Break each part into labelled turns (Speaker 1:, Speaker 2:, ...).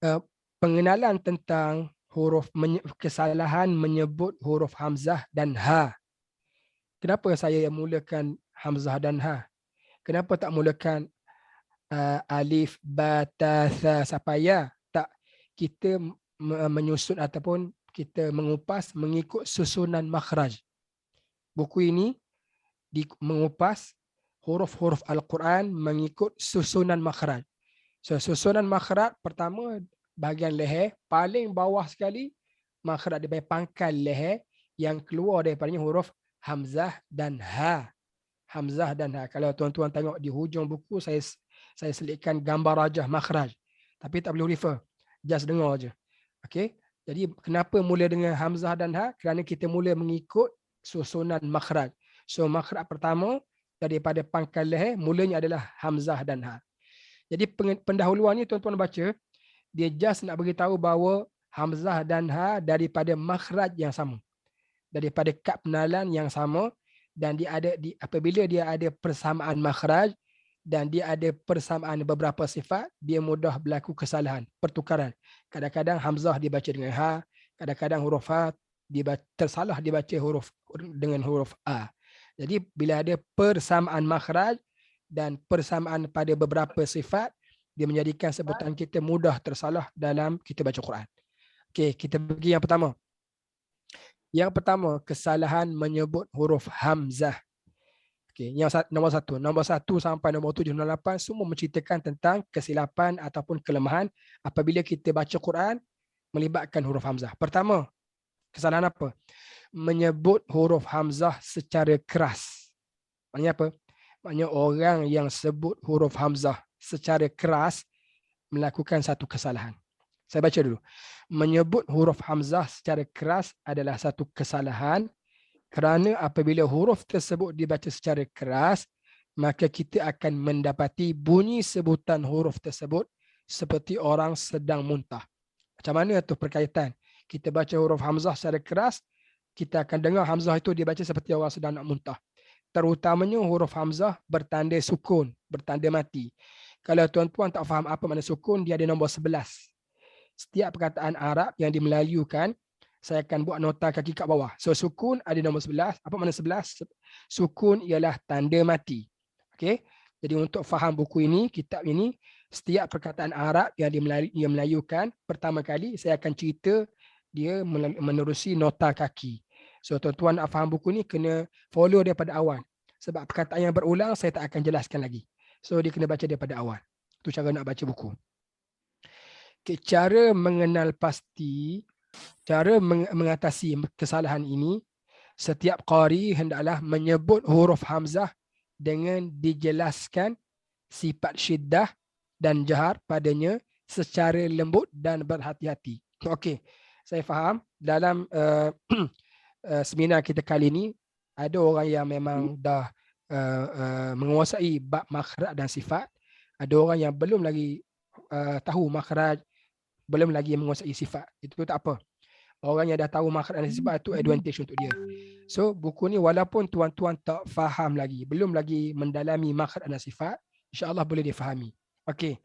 Speaker 1: uh, pengenalan tentang kesalahan menyebut huruf hamzah dan ha. Kenapa saya mulakan hamzah dan ha? Kenapa tak mulakan alif, ba, ta, sa sampai ya? Tak, kita menyusun ataupun kita mengupas mengikut susunan makhraj. Buku ini mengupas huruf-huruf Al-Quran mengikut susunan makhraj. So, susunan makhraj pertama bahagian leher, paling bawah sekali makhraj daripada pangkal leher yang keluar daripadanya huruf hamzah dan ha. Hamzah dan ha. Kalau tuan-tuan tengok di hujung buku, saya selitkan gambar rajah makhraj. Tapi tak boleh refer. Just dengar je. Okay? Jadi kenapa mula dengan hamzah dan ha? Kerana kita mula mengikut susunan makhraj. So makhraj pertama daripada pangkal leher mulanya adalah hamzah dan ha. Jadi pendahuluan ni tuan-tuan baca, dia just nak beritahu bahawa hamzah dan ha daripada makhraj yang sama. Daripada kad penalan yang sama, dan dia ada apabila dia ada persamaan makhraj dan dia ada persamaan beberapa sifat, dia mudah berlaku kesalahan, pertukaran. Kadang-kadang hamzah dibaca dengan ha, kadang-kadang huruf ha tersalah dibaca dengan huruf a. Jadi bila ada persamaan makhraj dan persamaan pada beberapa sifat, dia menjadikan sebutan kita mudah tersalah dalam kita baca Quran. Okey, kita pergi yang pertama. Yang pertama, kesalahan menyebut huruf hamzah. Okay, yang nombor satu sampai nombor 7 dan 8 semua menceritakan tentang kesilapan ataupun kelemahan apabila kita baca Quran melibatkan huruf hamzah. Pertama, kesalahan apa? Menyebut huruf hamzah secara keras. Maknanya apa? Maknanya orang yang sebut huruf hamzah secara keras melakukan satu kesalahan. Saya baca dulu. Menyebut huruf hamzah secara keras adalah satu kesalahan kerana apabila huruf tersebut dibaca secara keras, maka kita akan mendapati bunyi sebutan huruf tersebut seperti orang sedang muntah. Macam mana tu perkaitan? Kita baca huruf hamzah secara keras, kita akan dengar hamzah itu dibaca seperti orang sedang nak muntah. Terutamanya huruf hamzah bertanda sukun, bertanda mati. Kalau tuan-tuan tak faham apa makna sukun, dia ada nombor 11. Setiap perkataan Arab yang dimelayukan, saya akan buat nota kaki kat bawah. So sukun ada nombor 11. Apa makna 11? Sukun ialah tanda mati. Okey. Jadi untuk faham buku ini, kitab ini, setiap perkataan Arab yang dimelayukan, pertama kali saya akan cerita dia menerusi nota kaki. So tuan-tuan nak faham buku ni kena follow daripada awal. Sebab perkataan yang berulang saya tak akan jelaskan lagi. So dia kena baca daripada awal. Itu cara nak baca buku. Okay, cara mengenal pasti, cara mengatasi kesalahan ini, setiap qari hendaklah menyebut huruf hamzah dengan dijelaskan sifat syiddah dan jahar padanya secara lembut dan berhati-hati. Okey, saya faham dalam seminar kita kali ini ada orang yang memang dah menguasai bab makhraj dan sifat, ada orang yang belum lagi tahu makhraj, belum lagi menguasai sifat. Itu tak apa. Orang yang dah tahu makhraj dan sifat itu advantage untuk dia. So buku ni walaupun tuan-tuan tak faham lagi, belum lagi mendalami makhraj dan sifat, insya-Allah boleh difahami. Okey.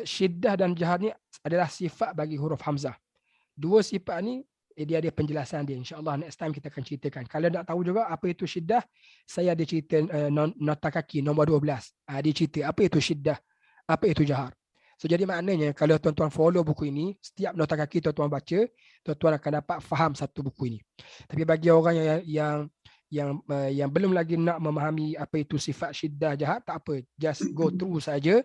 Speaker 1: Syiddah dan jahar ni adalah sifat bagi huruf hamzah. Dua sifat ni dia ada penjelasan dia. InsyaAllah next time kita akan ceritakan. Kalau nak tahu juga apa itu syiddah, saya ada cerita nota kaki nombor 12. Dia cerita apa itu syiddah, apa itu jahar. So jadi maknanya kalau tuan-tuan follow buku ini, setiap nota kaki tuan-tuan baca, tuan-tuan akan dapat faham satu buku ini. Tapi bagi orang yang belum lagi nak memahami apa itu sifat syiddah jahar, tak apa, just go through saja.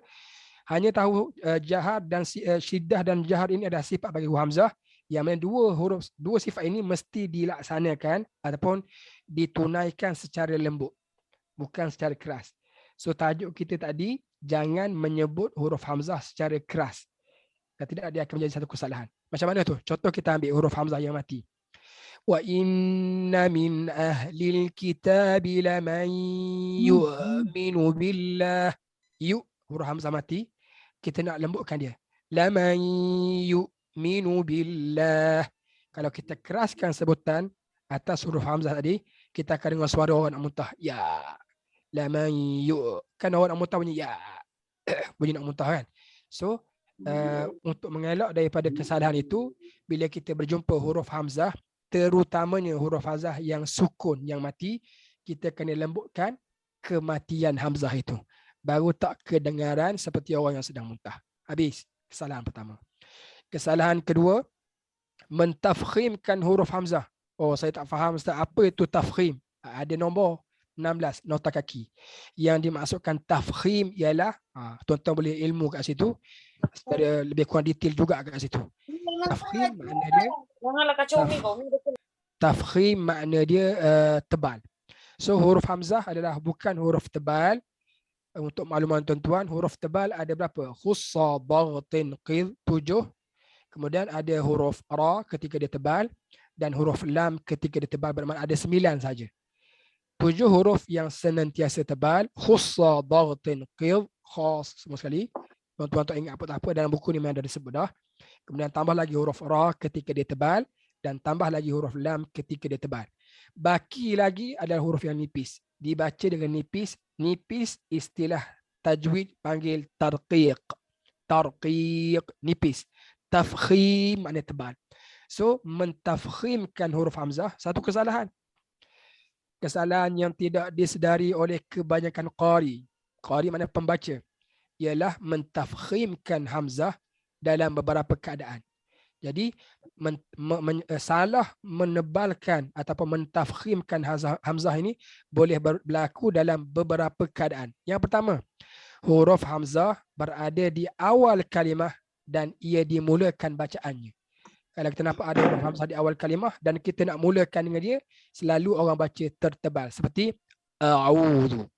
Speaker 1: Hanya tahu jahar dan syiddah dan jahar ini adalah sifat bagi huruf hamzah, yang mana dua sifat ini mesti dilaksanakan ataupun ditunaikan secara lembut, bukan secara keras. So tajuk kita tadi, jangan menyebut huruf hamzah secara keras. Kalau tidak, dia akan menjadi satu kesalahan. Macam mana tu? Contoh kita ambil huruf hamzah yang mati. Wa inna min ahlil kitabi laman yu'minu billah. Huruf hamzah mati. Kita nak lembutkan dia. Laman yu'minu billah. Kalau kita keraskan sebutan atas huruf hamzah tadi, kita akan dengar suara orang nak muntah. Ya. Laman yu, kan orang nak muntah bunyi ya, bunyi nak muntah kan. So untuk mengelak daripada kesalahan itu, bila kita berjumpa huruf hamzah, terutamanya huruf hamzah yang sukun, yang mati, kita kena lembutkan kematian hamzah itu. Baru tak kedengaran seperti orang yang sedang muntah. Habis. Kesalahan pertama. Kesalahan kedua, mentafkhimkan huruf hamzah. Oh, saya tak faham Ustaz, apa itu tafkhim? Ada nombor 16, nota kaki. Yang dimaksudkan tafkhim ialah, tuan-tuan boleh ilmu kat situ, secara lebih kurang detail juga kat situ. Tafkhim makna dia, tafkhim makna dia tebal. So huruf hamzah adalah bukan huruf tebal. Untuk makluman tuan-tuan, huruf tebal ada berapa? Khussa, bagtin, qid, 7. Kemudian ada huruf ra ketika dia tebal, dan huruf lam ketika dia tebal, bermakna ada 9 saja. 7 huruf yang senantiasa tebal, khussa, bagtin, qid, khas, semua sekali. Tuan-tuan tak ingat apa-apa, dalam buku ni memang dah disebut dah. Kemudian tambah lagi huruf ra ketika dia tebal, dan tambah lagi huruf lam ketika dia tebal. Baki lagi adalah huruf yang nipis. Dibaca dengan nipis. Nipis istilah tajwid panggil tarqiq. Tarqiq, nipis. Tafkhim makna tebal. So, mentafkhimkan huruf hamzah, satu kesalahan. Kesalahan yang tidak disedari oleh kebanyakan qari. Qari makna pembaca. Ialah mentafkhimkan hamzah dalam beberapa keadaan. Jadi salah menebalkan ataupun mentafkhimkan hamzah ini boleh berlaku dalam beberapa keadaan. Yang pertama, huruf hamzah berada di awal kalimah dan ia dimulakan bacaannya. Kalau kita nampak ada huruf hamzah di awal kalimah dan kita nak mulakan dengan dia, selalu orang baca tertebal. Seperti a'udhu.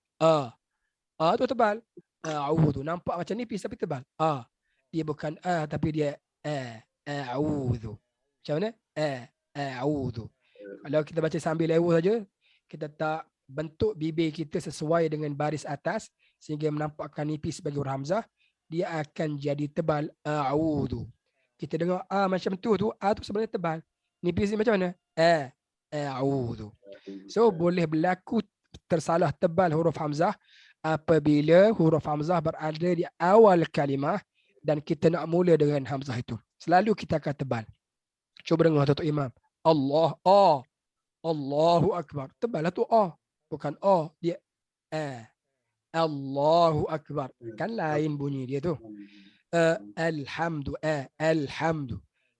Speaker 1: Tu tebal. A'udhu. Nampak macam nipis tapi tebal. Dia bukan tapi dia a'udhu. Macam mana? A'udhu. Kalau kita baca sambil lewa saja, kita tak bentuk bibir kita sesuai dengan baris atas sehingga menampakkan nipis bagi huruf hamzah, dia akan jadi tebal. A'udhu. Kita dengar macam tu tu sebenarnya tebal. Nipis ni macam mana? A'udhu. So boleh berlaku tersalah tebal huruf hamzah apabila huruf hamzah berada di awal kalimah dan kita nak mula dengan hamzah itu. Selalu kita akan tebal. Cuba dengar Datuk Imam. Allah, Allahu Akbar. Tebal lah tu bukan dia Allahu Akbar. Kan lain bunyi dia tu. Alhamdu.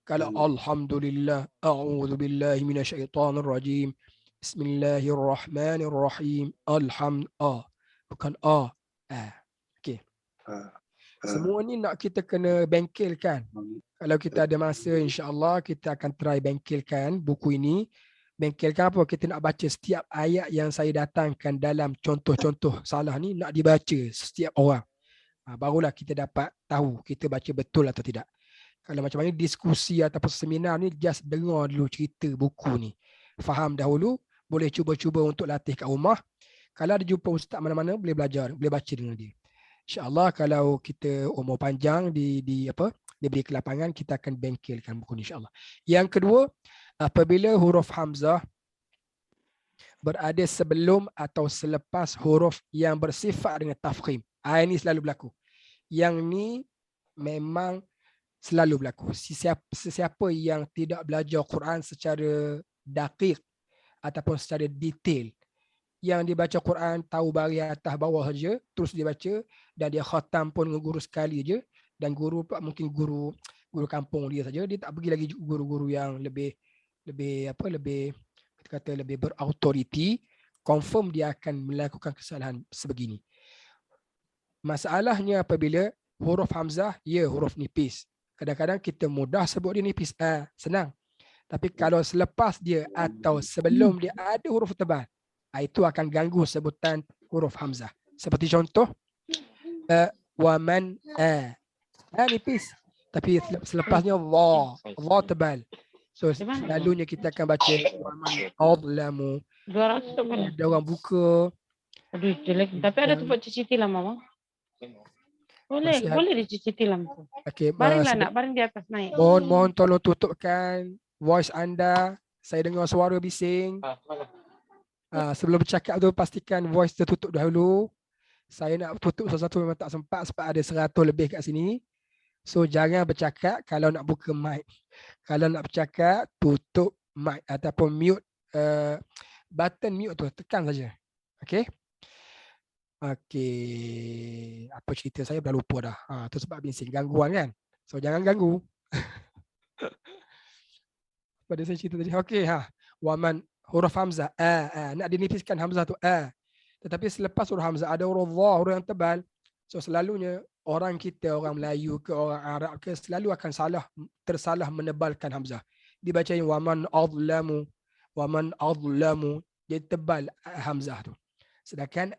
Speaker 1: Kalau alhamdulillah, a'udzu billahi minasyaitonir rajim. Bismillahirrahmanirrahim. Bukan okey. Semua ni nak kita kena bengkelkan. Kalau kita ada masa, insya-Allah kita akan try bengkelkan buku ini. Bengkelkan apa? Kita nak baca setiap ayat yang saya datangkan dalam contoh-contoh salah ni, nak dibaca setiap orang. Barulah kita dapat tahu kita baca betul atau tidak. Kalau macam ni diskusi ataupun seminar ni, just dengar dulu cerita buku ni. Faham dahulu, boleh cuba-cuba untuk latih kat rumah. Kalau ada jumpa ustaz mana-mana, boleh belajar, boleh baca dengan dia. InsyaAllah kalau kita umur panjang diberi kelapangan, kita akan bengkelkan buku ni insyaAllah. Yang kedua, apabila huruf hamzah berada sebelum atau selepas huruf yang bersifat dengan tafkhim. Ini selalu berlaku. Yang ni memang selalu berlaku. Sesiapa yang tidak belajar Quran secara daqiq ataupun secara detail, yang dibaca Quran tahu baris atas bawah saja, terus dia baca dan dia khatam pun dengan guru sekali je, dan guru mungkin guru kampung dia saja, dia tak pergi lagi guru-guru yang lebih berautoriti, confirm dia akan melakukan kesalahan sebegini. Masalahnya apabila huruf hamzah, huruf nipis. Kadang-kadang kita mudah sebut dia nipis, senang. Tapi kalau selepas dia atau sebelum dia ada huruf tebal, itu akan ganggu sebutan huruf hamzah. Seperti contoh, waman nipis. Tapi selepasnya dha tebal. So selalunya kita akan baca waman adlamu. 200 ada orang buka.
Speaker 2: Aduh, jelek. Tapi ada tempat cuci tilam, Mama. Boleh dicuci tilam tu.
Speaker 1: Okay,
Speaker 2: baringlah nak, baring di atas naik.
Speaker 1: Mohon tolong tutupkan voice anda. Saya dengar suara bising. Sebelum bercakap tu pastikan voice tertutup dahulu. Saya nak tutup satu-satu memang tak sempat sebab ada 100 lebih kat sini. So jangan bercakap kalau nak buka mic. Kalau nak bercakap, tutup mic ataupun mute button mute tu, tekan saja. Okey. Okey. Apa cerita saya dah lupa dah. Tu sebab bising gangguan kan. So jangan ganggu. Pada saya cerita tadi. Okey Waman huruf hamzah nak dinipiskan hamzah tu Tetapi selepas huruf hamzah ada huruf dha, huruf yang tebal. So selalunya orang kita, orang Melayu ke orang Arab ke selalu akan tersalah menebalkan hamzah. Dibaca waman adlamu. Dia tebal hamzah tu. Sedangkan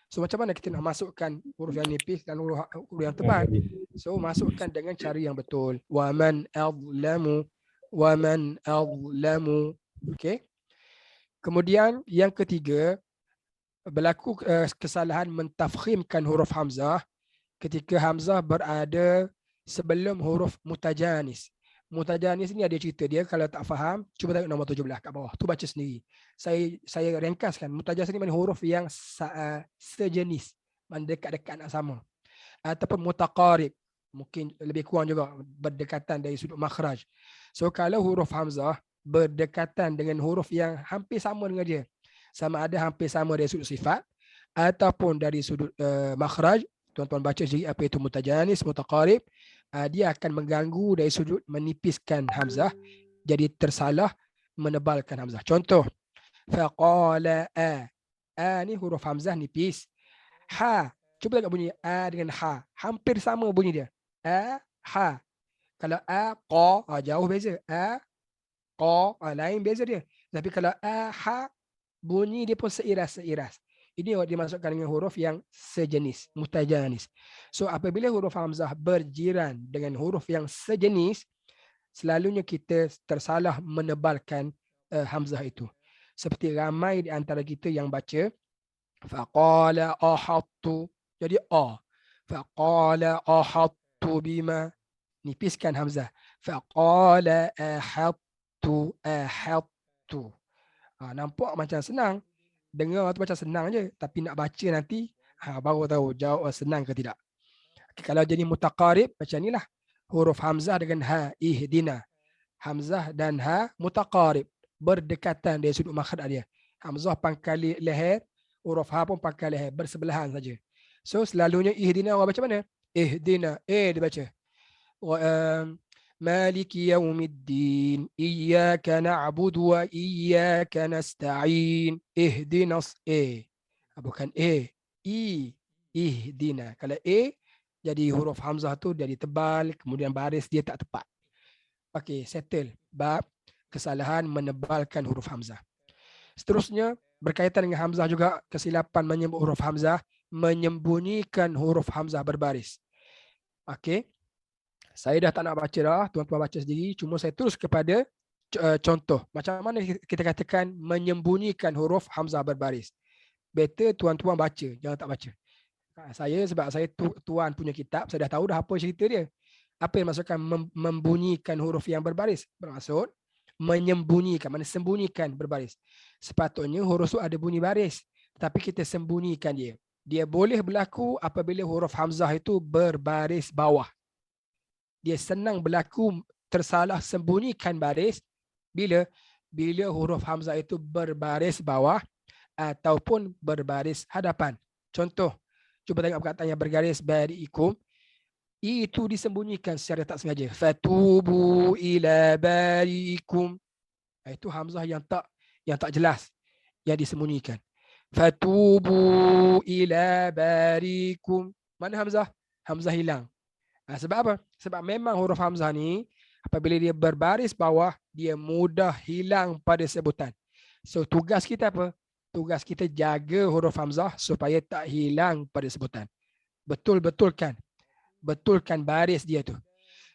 Speaker 1: So macam mana kita nak masukkan huruf yang nipis dan huruf yang tebal? So masukkan dengan cara yang betul. Waman adlamu. Okey. Kemudian yang ketiga, berlaku kesalahan mentafkhimkan huruf hamzah ketika hamzah berada sebelum huruf mutajanis. Mutajanis ni ada cerita dia, kalau tak faham cuba tengok nombor 17 kat bawah. Tu baca sendiri. Saya ringkaskan. Mutajanis ni mana huruf yang sejenis, mana dekat-dekat nak sama. Ataupun mutaqarib, mungkin lebih kurang juga berdekatan dari sudut makhraj. So kalau huruf hamzah berdekatan dengan huruf yang hampir sama dengan dia, sama ada hampir sama dari sudut sifat ataupun dari sudut makhraj, tuan-tuan baca sendiri apa itu mutajanis, mutaqarib, dia akan mengganggu dari sudut menipiskan hamzah, jadi tersalah menebalkan hamzah. Contoh, faqala ni huruf hamzah nipis. Cuba tengok bunyi dengan hampir sama bunyi dia. Ha. Kalau qa, jauh beza. Qa, lain beza dia. Tapi kalau ha, bunyi dia pun seiras. Ini yang dimasukkan dengan huruf yang sejenis, mutajanis. So apabila huruf hamzah berjiran dengan huruf yang sejenis, selalunya kita tersalah menebalkan hamzah itu. Seperti ramai di antara kita yang baca faqala ahattu, jadi faqala ahattu bima, nipiskan hamzah. Faqala ahattu. Nampak macam senang, dengar tu macam senang je, tapi nak baca nanti baru tahu jawab senang ke tidak. Kalau jadi mutaqarib macam inilah, huruf hamzah dengan ha, ihdina. Hamzah dan ha mutaqarib, berdekatan dari sudut makhraj dia. Hamzah pangkal leher, huruf ha pun pangkal leher, bersebelahan saja. So selalunya ihdina orang baca mana? Ihdina, dia baca. Maliki yaumiddin, iyyaka na'budu wa iyyaka nasta'in. Ihdinas, bukan ihdina. Kalau jadi huruf hamzah tu jadi tebal, kemudian baris dia tak tepat. Okey, settle bab kesalahan menebalkan huruf hamzah. Seterusnya berkaitan dengan hamzah juga, kesilapan menyebut huruf hamzah, menyembunyikan huruf hamzah berbaris. Okey. Saya dah tak nak baca dah, tuan-tuan baca sendiri. Cuma saya terus kepada contoh. Macam mana kita katakan menyembunyikan huruf hamzah berbaris. Better tuan-tuan baca, jangan tak baca. Saya sebab saya tuan punya kitab, saya dah tahu dah apa cerita dia. Apa yang maksudkan membunyikan huruf yang berbaris? Bermaksud menyembunyikan, mana sembunyikan berbaris. Sepatutnya huruf itu ada bunyi baris, tapi kita sembunyikan dia. Dia boleh berlaku apabila huruf hamzah itu berbaris bawah. Dia senang berlaku tersalah sembunyikan baris bila huruf hamzah itu berbaris bawah ataupun berbaris hadapan. Contoh, cuba tengok perkataan yang bergaris bari'ikum. Itu disembunyikan secara tak sengaja. Fatubu ila bari'ikum. Itu hamzah yang tak jelas, yang disembunyikan. Fatubu ila bari'ikum. Mana hamzah? Hamzah hilang. Sebab apa? Sebab memang huruf hamzah ni apabila dia berbaris bawah, dia mudah hilang pada sebutan. So tugas kita apa? Tugas kita jaga huruf hamzah supaya tak hilang pada sebutan. Betulkan baris dia tu.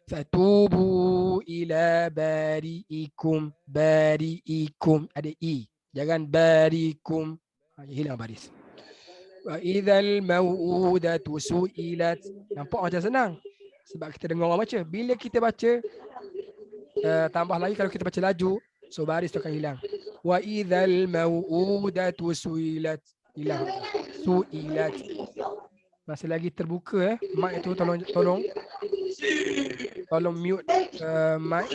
Speaker 1: Fatubu ila bari'ikum. Bari'ikum ada i. Jangan barikum. Hilang baris. Wa idzal mau'udatu su'ilat. Nampak macam senang. Sebab kita dengar orang baca. Bila kita baca, tambah lagi kalau kita baca laju, so baris tu akan hilang. Wa idzal mau'udatu su'ilat. Hilang. Su'ilat. Masih lagi terbuka mic tu, tolong mute mic.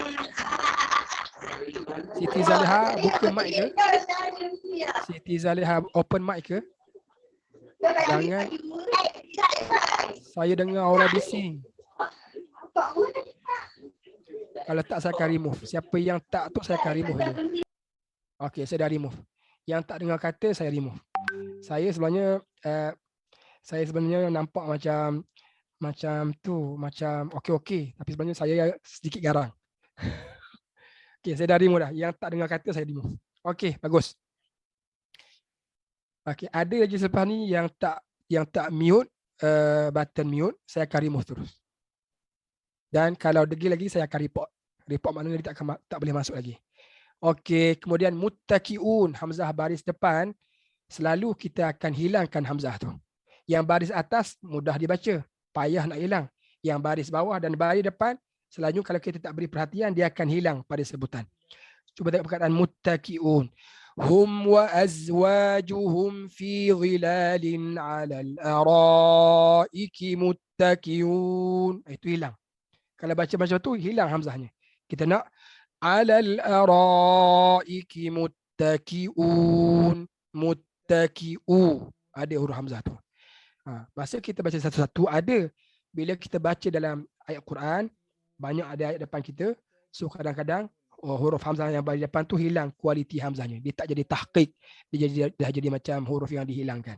Speaker 1: Siti Zaliha buka mic ke? Siti Zaliha open mic ke? Jangan. Saya dengar aura bising. Kalau tak saya akan remove. Siapa yang tak tu saya akan remove dia. Okey, saya dah remove. Yang tak dengar kata saya remove. Saya sebenarnya nampak macam okey. Tapi sebenarnya saya sedikit garang. Okey, saya dah remove dah. Yang tak dengar kata saya remove. Okey, bagus. Okey, ada lagi selepas ni yang tak mute button mute, saya akan remove terus. Dan kalau degil lagi saya akan report. Report maknanya dia tak boleh masuk lagi. Okey, kemudian muttaqiun, hamzah baris depan selalu kita akan hilangkan hamzah tu. Yang baris atas mudah dibaca, payah nak hilang. Yang baris bawah dan baris depan selalu kalau kita tak beri perhatian dia akan hilang pada sebutan. Cuba tengok perkataan muttaqiun. Hum wa azwajuhum fi dhilalin 'alal araiki muttaqiun. Itu hilang. Kalau baca macam tu hilang hamzahnya. Kita nak 'alal araiki muttaqiun. Muttaqiu. Ada huruf hamzah tu. Masa kita baca satu-satu ada. Bila kita baca dalam ayat Quran, banyak ada ayat depan kita. So kadang-kadang huruf hamzah yang baris depan tu hilang kualiti hamzahnya. Dia tak jadi tahqiq. Dia jadi macam huruf yang dihilangkan.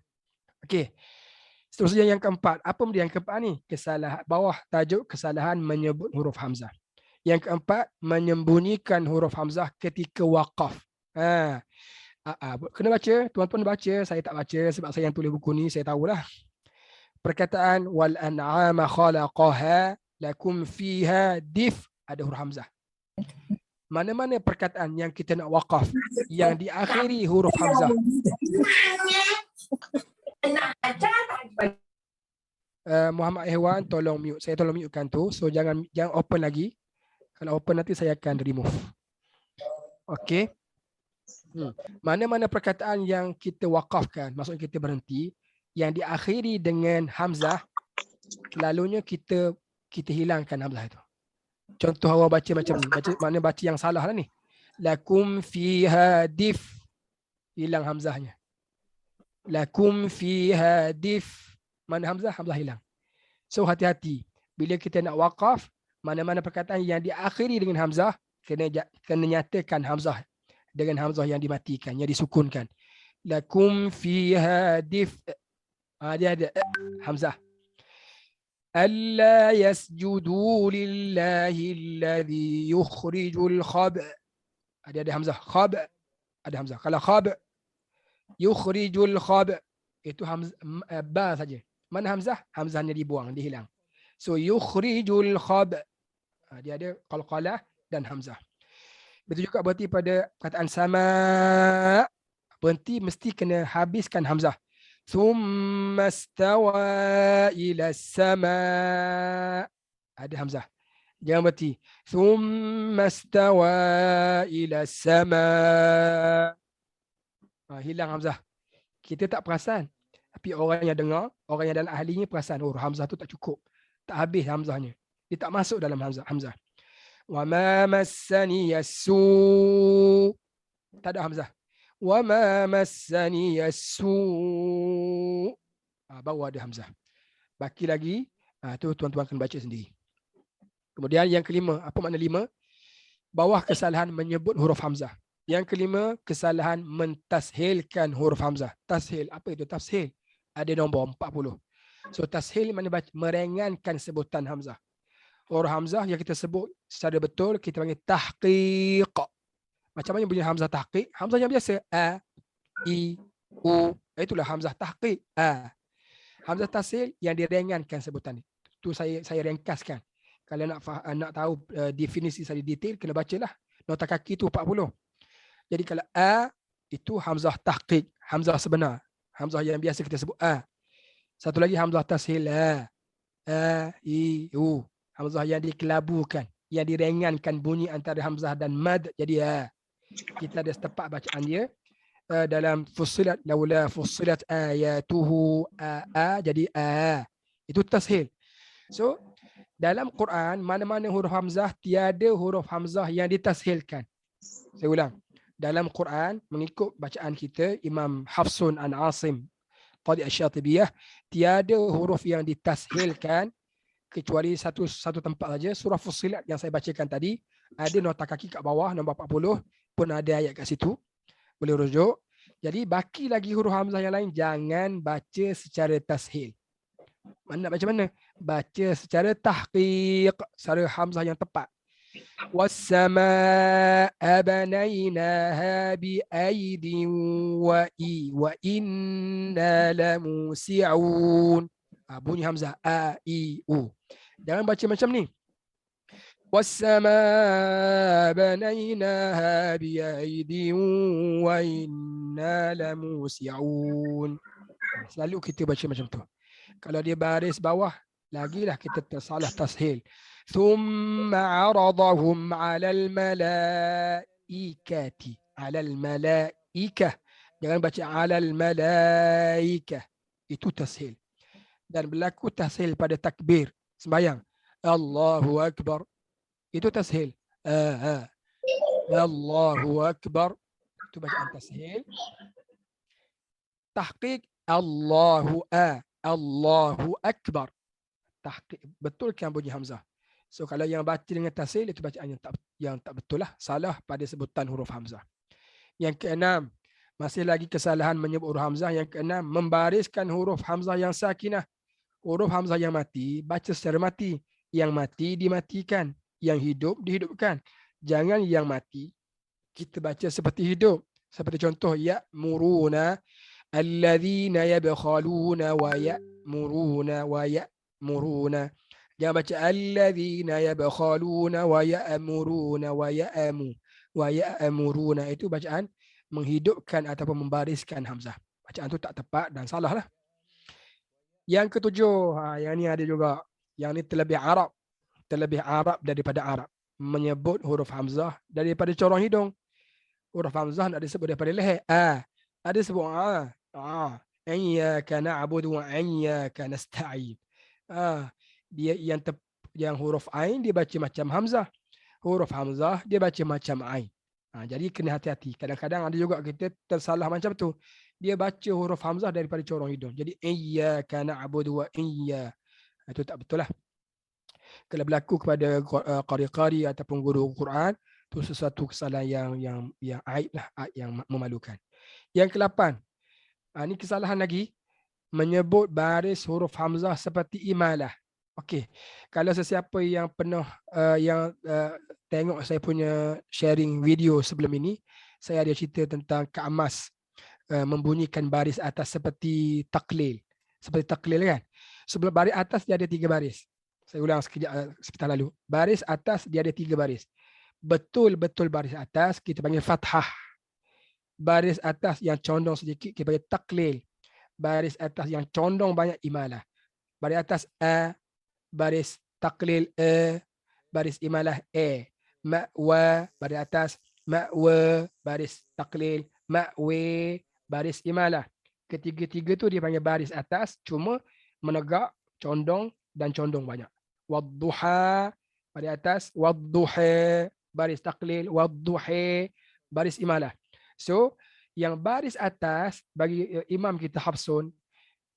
Speaker 1: Okey. Seterusnya yang keempat. Apa benda yang keempat ni? Kesalahan. Bawah tajuk kesalahan menyebut huruf hamzah. Yang keempat, menyembunyikan huruf hamzah ketika waqaf. Kena baca. Tuan-tuan baca. Saya tak baca sebab saya yang tulis buku ni. Saya tahulah. Perkataan wal an'ama khalaqaha lakum fiha dif ada huruf hamzah. Mana-mana perkataan yang kita nak waqaf yang diakhiri huruf hamzah. Muhammad Ehwan tolong mute. Saya tolong mutekan tu. So jangan open lagi. Kalau open nanti saya akan remove. Okey. Mana-mana perkataan yang kita waqafkan, maksudnya kita berhenti, yang diakhiri dengan hamzah, selalunya kita hilangkan hamzah itu. Contoh awak baca macam ni. Mana baca yang salah lah ni. Lakum fiha dif. Hilang hamzahnya. Lakum fiha dif. Mana hamzah? Hamzah hilang. So hati-hati. Bila kita nak waqaf, mana-mana perkataan yang diakhiri dengan hamzah, kena nyatakan hamzah dengan hamzah yang dimatikan, yang disukunkan. Lakum fiha dif. Dia ada hamzah. Alla yasjudu lillahi alladhi yukhrijul khab'. Ada hamzah. Khab' ada hamzah. Kalau khab' yukhrijul khab' itu hamzah ba saja. Mana hamzah? Hamzahnya dibuang, dihilang. So yukhrijul khab'. Dia ada qalqalah dan hamzah. Betul juga berhenti pada perkataan sama. Berhenti mesti kena habiskan hamzah. Thumma stawa ila sama. Ada hamzah. Jangan berhenti. Thumma stawa ila sama. Hilang hamzah. Kita tak perasan. Tapi orang yang dengar, orang yang dalam ahlinya perasan. Hamzah tu tak cukup. Tak habis hamzahnya. Dia tak masuk dalam hamzah. Wa ma massani yasu. Tak ada hamzah. Wa ma massani yasu. Baru ada hamzah. Baki lagi, tu tuan-tuan akan baca sendiri. Kemudian yang kelima, apa makna lima? Bawah kesalahan menyebut huruf hamzah. Yang kelima, kesalahan mentashilkan huruf hamzah. Tashil, apa itu tashil? Ada nombor 40. So tashil mana meringankan sebutan hamzah. Huruf hamzah yang kita sebut secara betul, kita panggil tahqiq. Macam mana bunyi hamzah tahqiq? Hamzah yang biasa. A, I, U. Itulah hamzah tahqiq. A. Hamzah tashil yang diringankan sebutan ni. Itu saya ringkaskan. Kalau nak tahu definisi secara detail, kena bacalah. Nota kaki tu 40. Jadi kalau A, itu hamzah tahqiq. Hamzah sebenar. Hamzah yang biasa kita sebut A. Satu lagi hamzah tashil. A, I, U. Hamzah yang dikelabukan. Yang diringankan bunyi antara hamzah dan mad. Jadi A. Kita ada setepak bacaan dia. dalam fussilat laula fussilat ayatuhu jadi a. Itu tashil. So dalam Quran mana-mana huruf hamzah tiada huruf hamzah yang ditashilkan. Saya ulang. Dalam Quran mengikut bacaan kita Imam Hafsun an Asim Qadi Asy-Syatibiyah tiada huruf yang ditashilkan kecuali satu tempat saja, surah Fussilat yang saya bacakan tadi, ada nota kaki kat bawah nombor 40 pun ada ayat kat situ. Boleh rujuk. Jadi baki lagi huruf hamzah yang lain jangan baca secara tashil. Mana nak baca mana? Baca secara tahqiq, secara hamzah yang tepat. Wassamaa'a banainaha biaidin wa inna lamusi'un. Bunyi hamzah a i u. Jangan baca macam ni. Wassamaa'a banainaha biaidin wa inna lamusi'un. Selalu kita baca macam tu. Kalau dia baris bawah, lagilah kita tersalah tashil. Thumma 'aradahum 'alal malaikati. 'Alal malaikah. Jangan baca 'alal malaikah. Itu tashil. Dan berlaku tashil pada takbir sembahyang. Allahu Akbar. Itu tashil. Allahu Akbar. Itu bacaan tashil. Tahqiq Allahu Allahu Akbar. Tahqiq betulkan bunyi hamzah. So kalau yang baca dengan tashil itu bacaan yang tak betul lah, salah pada sebutan huruf hamzah. Yang keenam, masih lagi kesalahan menyebut huruf hamzah. Yang keenam, membariskan huruf hamzah yang sakinah. Huruf hamzah yang mati baca secara mati, yang mati dimatikan, yang hidup dihidupkan. Jangan yang mati kita baca seperti hidup. Seperti contoh ya'muruna, alladzina yabkhaluna wa ya'muruna. Jangan baca alladzina yabkhaluna wa ya'muruna wa ya'muruna. Itu bacaan menghidupkan ataupun membariskan hamzah. Bacaan itu tak tepat dan salah lah. Yang ketujuh, yang ni ada juga. Yang ni terlebih Arab daripada Arab. Menyebut huruf hamzah daripada corong hidung. Huruf hamzah nak disebut daripada leher. Ada sebut iyyaka na'budu wa iyyaka nasta'in. Dia yang huruf ain dia baca macam hamzah. Huruf hamzah dia baca macam ain. Jadi kena hati-hati. Kadang-kadang ada juga kita tersalah macam tu. Dia baca huruf hamzah daripada corong hidung. Jadi iyyaka na'budu wa iyyaka. Itu tak betul lah. Kalau berlaku kepada qari-qari ataupun guru Quran, itu sesuatu kesalahan yang aib lah, yang memalukan. Yang ke-8, ini kesalahan lagi, menyebut baris huruf hamzah seperti imalah. Okey, kalau sesiapa yang pernah tengok saya punya sharing video sebelum ini, saya ada cerita tentang Kak Amas membunyikan baris atas seperti taklil. Seperti taklil kan? Sebelum baris atas dia ada 3 baris. Saya ulang sekejap sebentar lalu. Baris atas dia ada 3 baris. Betul-betul baris atas kita panggil fathah. Baris atas yang condong sedikit kita panggil taklil. Baris atas yang condong banyak imalah. Baris atas baris taklil baris imalah ma'wa, baris atas ma'wa, baris taklil ma'we, baris imalah. Ketiga-tiga tu dia panggil baris atas, cuma menegak, condong dan condong banyak. Wadduha baris atas, wadduha baris taklil, wadduha baris imalah. So yang baris atas bagi imam kita Hafsun,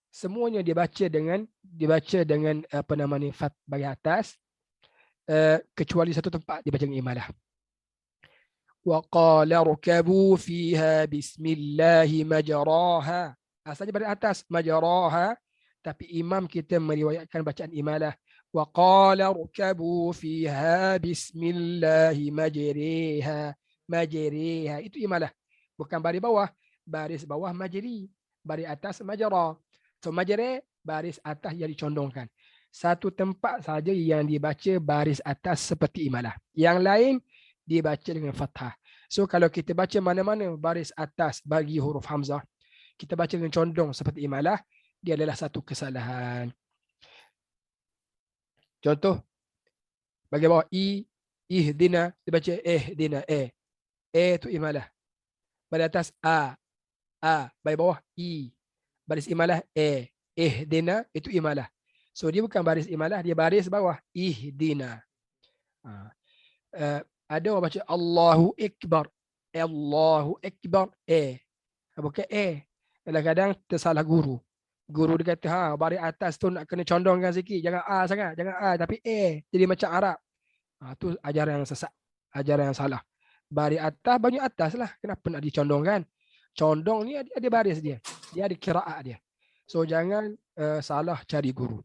Speaker 1: semuanya dibaca dengan apa nama ni, fat bagi atas, kecuali satu tempat dibaca dengan imalah. Wa qala rukabu fiha bismillahi majraha. Asalnya baris atas majraha, tapi imam kita meriwayatkan bacaan imalah. Wa qala rukabu fiha bismillahi majriha. Majriha itu imalah. Bukan baris bawah majri, baris atas majra. So majri baris atas yang dicondongkan. Satu tempat saja yang dibaca baris atas seperti imalah. Yang lain dibaca dengan fathah. So kalau kita baca mana-mana baris atas bagi huruf hamzah, kita baca dengan condong seperti imalah, dia adalah satu kesalahan. Contoh, bagi bawah ihdina, dibaca ihdina, itu imalah. Pada atas A. Baris bawah I. Baris imalah E. Ihdina itu imalah. So dia bukan baris imalah, dia baris bawah ihdina. Ada orang baca Allahu Akbar. Allahu Akbar. Bukan Kadang-kadang tersalah guru. Guru dia kata, baris atas tu nak kena condongkan sikit. Jangan A sangat. Jangan A. Tapi jadi macam Arab. Tu ajaran yang sesat. Ajaran yang salah. Baris atas, banyak atas lah. Kenapa nak dicondongkan? Condong ni ada baris dia. Dia ada kiraat dia. So jangan salah cari guru.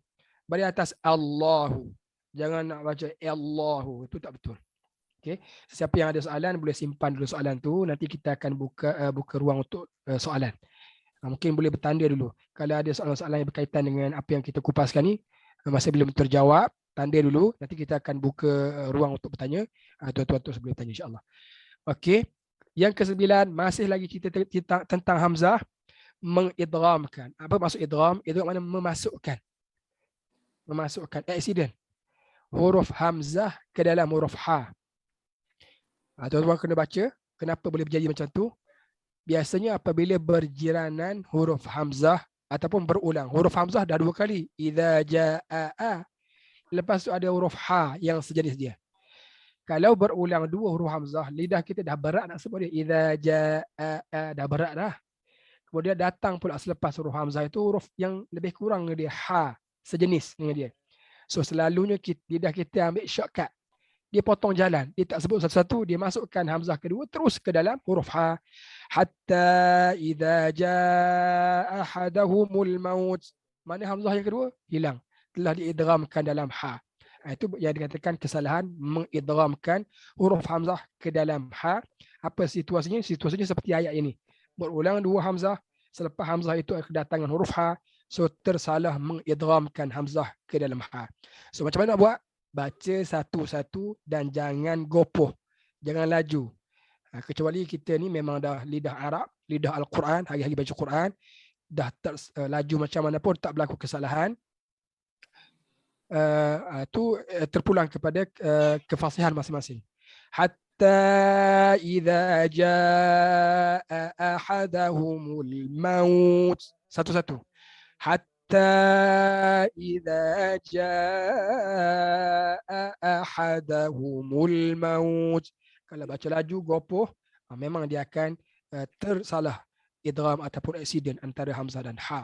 Speaker 1: Baris atas Allahu. Jangan nak baca Allahu. Itu tak betul. Okay. Siapa yang ada soalan boleh simpan dulu soalan tu. Nanti kita akan buka ruang untuk soalan. Mungkin boleh bertanda dulu. Kalau ada soalan-soalan yang berkaitan dengan apa yang kita kupaskan ni, masa belum terjawab, tanda dulu. Nanti kita akan buka ruang untuk bertanya. Tuan-tuan tu boleh bertanya insyaAllah. Okey. Yang ke-9, masih lagi cerita tentang Hamzah. Mengidghamkan. Apa maksud idgham? Idgham maknanya memasukkan. Memasukkan. Accident. Huruf Hamzah ke dalam huruf Ha. Tuan-tuan kena baca. Kenapa boleh berjadi macam tu? Biasanya apabila berjiranan huruf Hamzah ataupun berulang. Huruf Hamzah dah 2 kali. Idza jaa. Lepas tu ada huruf Ha yang sejenis dia. Kalau berulang 2 huruf Hamzah, lidah kita dah berat nak sebut dia. Idza jaa. Dah berat dah. Kemudian datang pula selepas huruf Hamzah itu huruf yang lebih kurang dia. Ha. Sejenis dengan dia. So selalunya lidah kita ambil shortcut. Dia potong jalan. Dia tak sebut satu-satu. Dia masukkan Hamzah kedua terus ke dalam huruf Ha. Hatta idza jaa ahadahumul maut. Mana Hamzah yang kedua? Hilang. Telah diidghamkan dalam Ha. Itu yang dikatakan kesalahan mengidghamkan huruf Hamzah ke dalam Ha. Apa situasinya? Situasinya seperti ayat ini. Berulang 2 Hamzah. Selepas Hamzah itu kedatangan huruf Ha. So tersalah mengidghamkan Hamzah ke dalam Ha. So macam mana nak buat? Baca satu-satu dan jangan gopoh. Jangan laju. Kecuali kita ni memang dah lidah Arab, lidah Al-Quran, hari-hari baca Quran, dah laju macam mana pun tak berlaku kesalahan. Itu terpulang kepada kefasihan masing-masing. Hatta idza jaa ahadahumul maut. Satu-satu. Hatta idza jaa ahadahumul maut. Kalau baca laju, gopoh, memang dia akan tersalah idgham ataupun accident antara Hamzah dan Ha.